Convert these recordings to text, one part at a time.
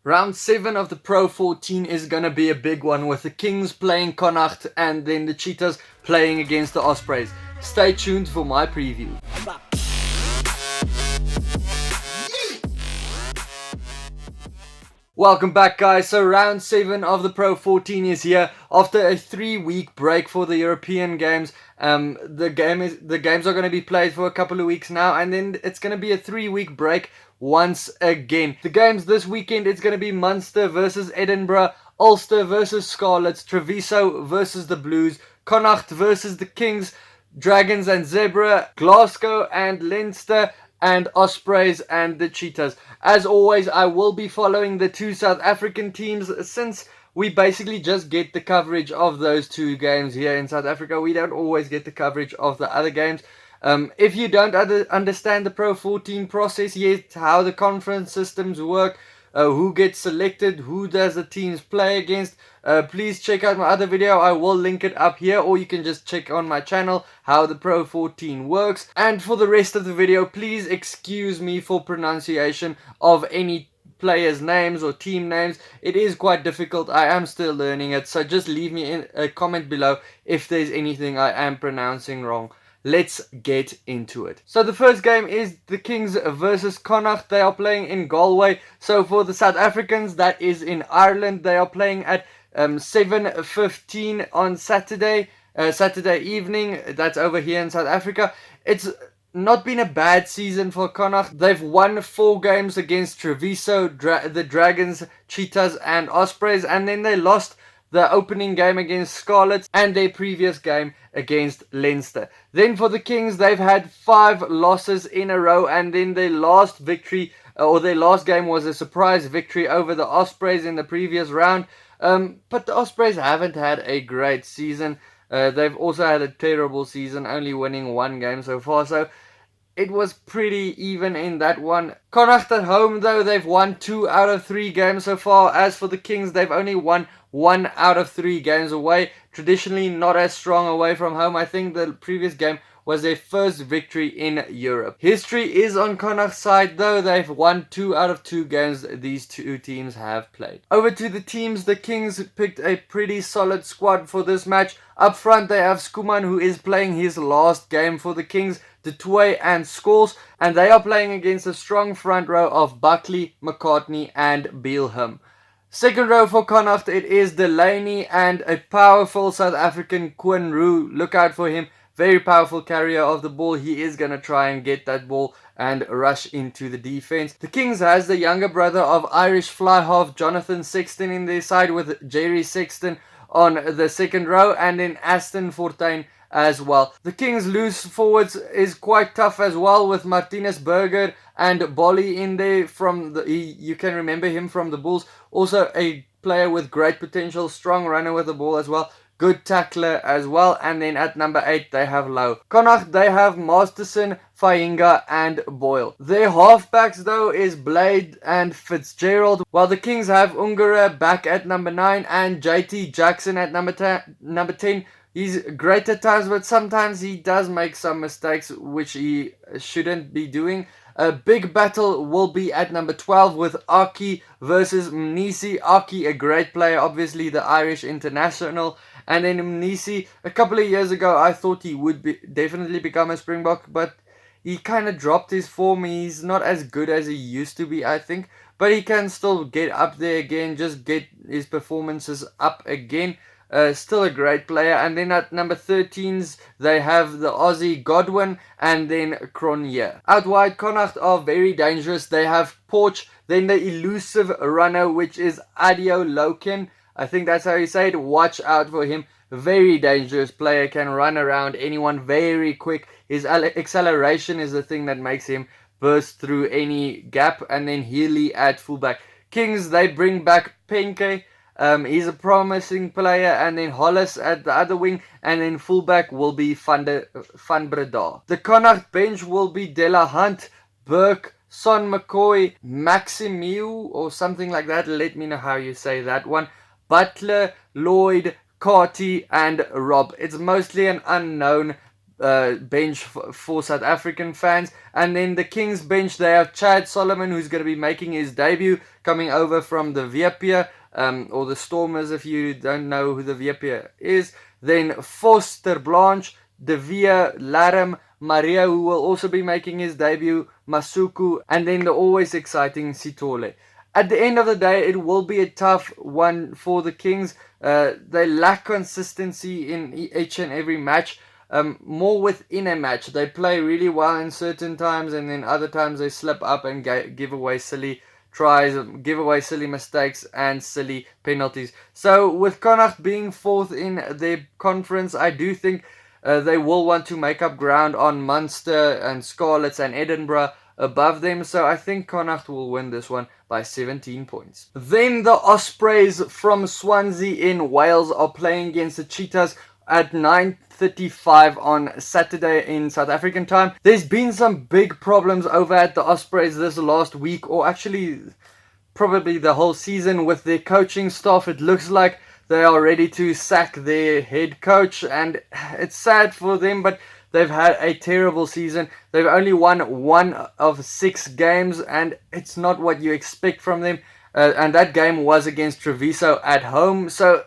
Round 7 of the Pro 14 is going to be a big one, with the Kings playing Connacht and then the Cheetahs playing against the Ospreys. Stay tuned for my preview. Welcome back, guys. So round 7 of the Pro 14 is here after a 3-week break for the European games. The games are going to be played for a couple of weeks now, and then it's going to be a 3-week break once again. The games this weekend, it's going to be Munster versus Edinburgh, Ulster versus Scarlets, Treviso versus the Blues, Connacht versus the Kings, Dragons and Zebra, Glasgow and Leinster, and Ospreys and the Cheetahs. As always, I will be following the two South African teams, since we basically just get the coverage of those two games here in South Africa. We don't always get the coverage of the other games. If you don't understand the Pro 14 process yet, how the conference systems work, who gets selected, who does the teams play against, please check out my other video. I will link it up here, or you can just check on my channel how the Pro 14 works. And for the rest of the video, please excuse me for pronunciation of any players' names or team names. It is quite difficult. I am still learning it, so just leave me in a comment below if there's anything I am pronouncing wrong. Let's get into it. So the first game is the Kings versus Connacht. They are playing in Galway. So for the South Africans, that is in Ireland. They are playing at 7:15 on Saturday evening. That's over here in South Africa. It's not been a bad season for Connacht. They've won 4 games against Treviso, the Dragons, Cheetahs and Ospreys, and then they lost the opening game against Scarlets and their previous game against Leinster. Then for the Kings, they've had 5 losses in a row, and then their last victory, or their last game, was a surprise victory over the Ospreys in the previous round. But the Ospreys haven't had a great season. They've also had a terrible season, only winning 1 game so far, so it was pretty even in that one. Connacht at home, though, they've won 2 out of 3 games so far. As for the Kings, they've only won 1 out of 3 games away. Traditionally not as strong away from home. I think the previous game was their first victory in Europe. History is on Connacht's side, though. They've won 2 out of 2 games these two teams have played. Over to the teams. The Kings picked a pretty solid squad for this match. Up front, they have Skuman, who is playing his last game for the Kings, De Toey and Scholes, and they are playing against a strong front row of Buckley, McCartney and Beelham. Second row for Connacht, it is Delaney and a powerful South African Skinnybru. Look out for him. Very powerful carrier of the ball. He is going to try and get that ball and rush into the defense. The Kings has the younger brother of Irish fly half Jonathan Sexton in their side, with Jerry Sexton on the second row, and then Aston Fortuin as well. The Kings' loose forwards is quite tough as well, with Martinez Berger and Bolly in there from you can remember him from the Bulls. Also a player with great potential, strong runner with the ball as well, good tackler as well. And then at number 8 they have Lowe. Connacht, they have Masterson, Fainga and Boyle. Their halfbacks, though, is Blade and Fitzgerald, while the Kings have Ungara back at number 9 and JT Jackson at number 10. He's great at times, but sometimes he does make some mistakes which he shouldn't be doing. A big battle will be at number 12 with Aki versus Mnisi. Aki, a great player, obviously the Irish international. And then Mnisi, a couple of years ago, I thought he would definitely become a Springbok, but he kind of dropped his form. He's not as good as he used to be, I think. But he can still get up there again, just get his performances up again. Still a great player. And then at number 13s, they have the Aussie Godwin and then Cronje. Out wide, Connacht are very dangerous. They have Porch, then the elusive runner, which is Adio Loken. I think that's how you say it. Watch out for him. Very dangerous player, can run around anyone, very quick. His acceleration is the thing that makes him burst through any gap. And then Healy at fullback. Kings, they bring back Penke. He's a promising player, and then Hollis at the other wing, and then fullback will be Van Breda. The Connacht bench will be Della Hunt, Burke, Son McCoy, Maximiu, or something like that. Let me know how you say that one. Butler, Lloyd, Carty, and Rob. It's mostly an unknown bench for South African fans. And then the Kings bench, they have Chad Solomon, who's going to be making his debut, coming over from the VP, or the Stormers if you don't know who the VP is. Then Foster Blanche, De Vere, Laram, Maria, who will also be making his debut, Masuku, and then the always exciting Sitole. At the end of the day, it will be a tough one for the Kings. They lack consistency in each and every match. More within a match. They play really well in certain times, and then other times they slip up and give away silly tries, give away silly mistakes and silly penalties. So with Connacht being fourth in their conference, I do think they will want to make up ground on Munster and Scarlets and Edinburgh above them. So I think Connacht will win this one by 17 points. Then the Ospreys from Swansea in Wales are playing against the Cheetahs at 9:35 on Saturday in South African time. There's been some big problems over at the Ospreys this last week, or actually probably the whole season, with their coaching staff. It looks like they are ready to sack their head coach, and it's sad for them, but they've had a terrible season. They've only won 1 of 6 games, and it's not what you expect from them. And that game was against Treviso at home, so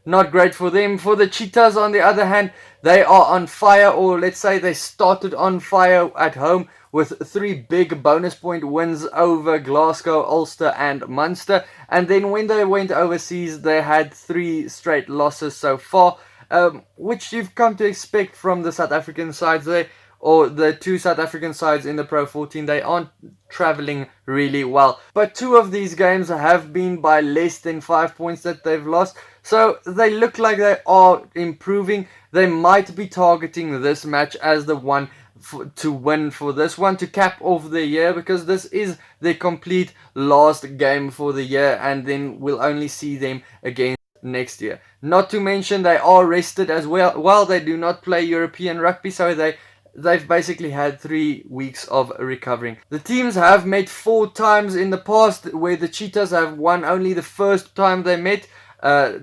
not great for them. For the Cheetahs, on the other hand, they are on fire, or let's say they started on fire at home with 3 big bonus point wins over Glasgow, Ulster and Munster. And then when they went overseas, they had 3 straight losses so far, which you've come to expect from the South African sides there, or the 2 South African sides in the Pro 14. They aren't traveling really well. But 2 of these games have been by less than 5 points that they've lost. So they look like they are improving. They might be targeting this match as the one to win for this one, to cap off the year, because this is the complete last game for the year, and then we'll only see them again next year. Not to mention they are rested as well. While they do not play European rugby, so they've basically had 3 weeks of recovering. The teams have met 4 times in the past, where the Cheetahs have won only the first time they met,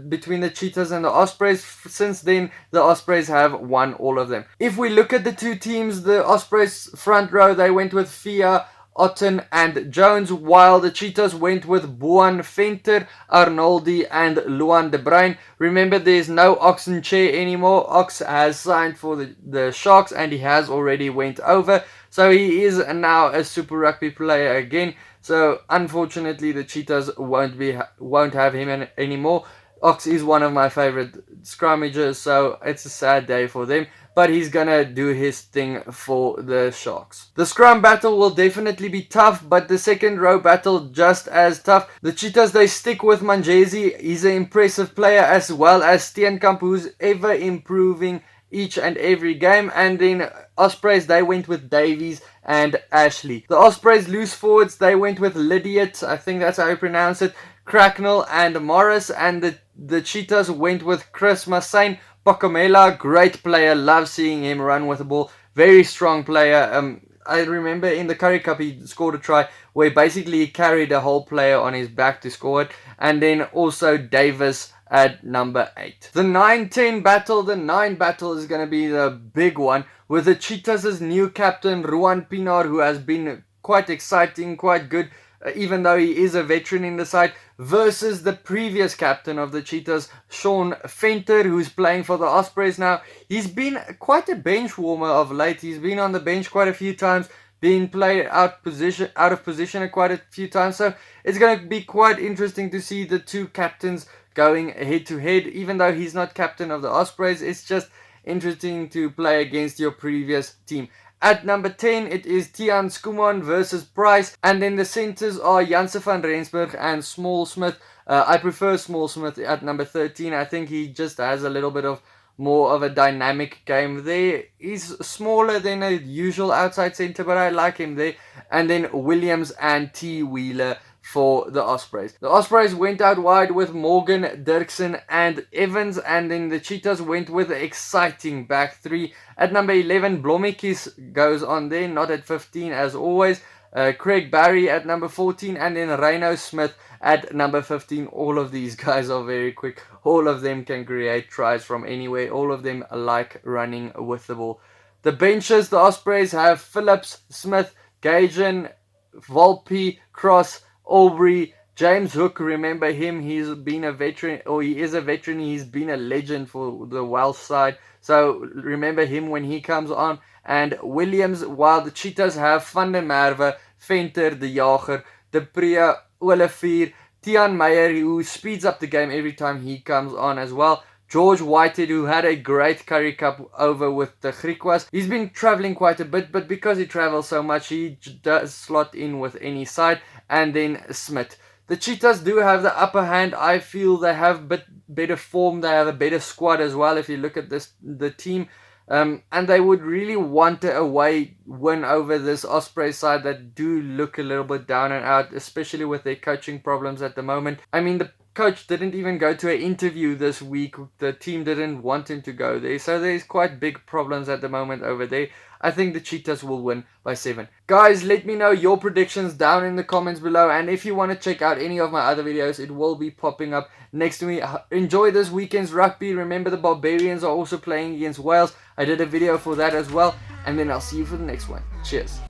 between the Cheetahs and the Ospreys. Since then, the Ospreys have won all of them. If we look at the 2 teams, the Ospreys front row, they went with Fia, Otten and Jones, while the Cheetahs went with Boan Venter, Arnoldi and Luan de Bruin. Remember, there's no Oxenchair anymore. Ox has signed for the Sharks, and he has already went over, so he is now a Super Rugby player again. So unfortunately, the Cheetahs won't have him anymore. Ox is one of my favorite scrummagers, so it's a sad day for them, but he's gonna do his thing for the Sharks. The scrum battle will definitely be tough, but the second row battle just as tough. The Cheetahs, they stick with Manjesi. He's an impressive player, as well as Steenkamp, who's ever improving each and every game. And then Ospreys, they went with Davies and Ashley. The Ospreys loose forwards, they went with Lydiot, I think that's how you pronounce it, Cracknell and Morris. And the Cheetahs went with Chris Massain. Pokomela, great player, love seeing him run with the ball, very strong player. I remember in the Currie Cup he scored a try where basically he carried a whole player on his back to score it. And then also Davis at number 8. The 9-10 battle, the 9 battle is going to be the big one, with the Cheetahs' new captain Ruan Pinar, who has been quite exciting, quite good, even though he is a veteran in the side, versus the previous captain of the Cheetahs, Sean Venter, who's playing for the Ospreys now. He's been quite a bench warmer of late. He's been on the bench quite a few times, being played out of position quite a few times. So it's going to be quite interesting to see the 2 captains going head to head. Even though he's not captain of the Ospreys, it's just interesting to play against your previous team. At number 10, it is Tian Skuman versus Price. And then the centers are Janse van Rensburg and Small Smith. I prefer Small Smith at number 13. I think he just has a little bit of more of a dynamic game there. He's smaller than a usual outside center, but I like him there. And then Williams and T. Wheeler for the Ospreys. The Ospreys went out wide with Morgan, Dirksen and Evans, and then the Cheetahs went with the exciting back 3. At number 11, Blomikis goes on there, not at 15 as always. Craig Barry at number 14, and then Rhino Smith at number 15. All of these guys are very quick. All of them can create tries from anywhere. All of them like running with the ball. The benches, the Ospreys have Phillips, Smith, Gajan, Volpe, Cross, Aubrey, James Hook. Remember him, he's been a veteran, or he is a veteran. He's been a legend for the Welsh side, so remember him when he comes on. And Williams, while the Cheetahs have Van der Merwe, Venter, De Jager, De Pree, Olivier, Tian Meyer, who speeds up the game every time he comes on as well. George Whitehead, who had a great Currie Cup over with the Griquas. He's been travelling quite a bit, but because he travels so much, he does slot in with any side. And then Smith. The Cheetahs do have the upper hand. I feel they have a bit better form. They have a better squad as well if you look at the team. And they would really want a away win over this Osprey side that do look a little bit down and out, especially with their coaching problems at the moment. I mean, the coach didn't even go to an interview this week. The team didn't want him to go there. So there's quite big problems at the moment over there. I think the Cheetahs will win by 7. Guys, let me know your predictions down in the comments below. And if you want to check out any of my other videos, it will be popping up next to me. Enjoy this weekend's rugby. Remember, the Barbarians are also playing against Wales. I did a video for that as well. And then I'll see you for the next one. Cheers.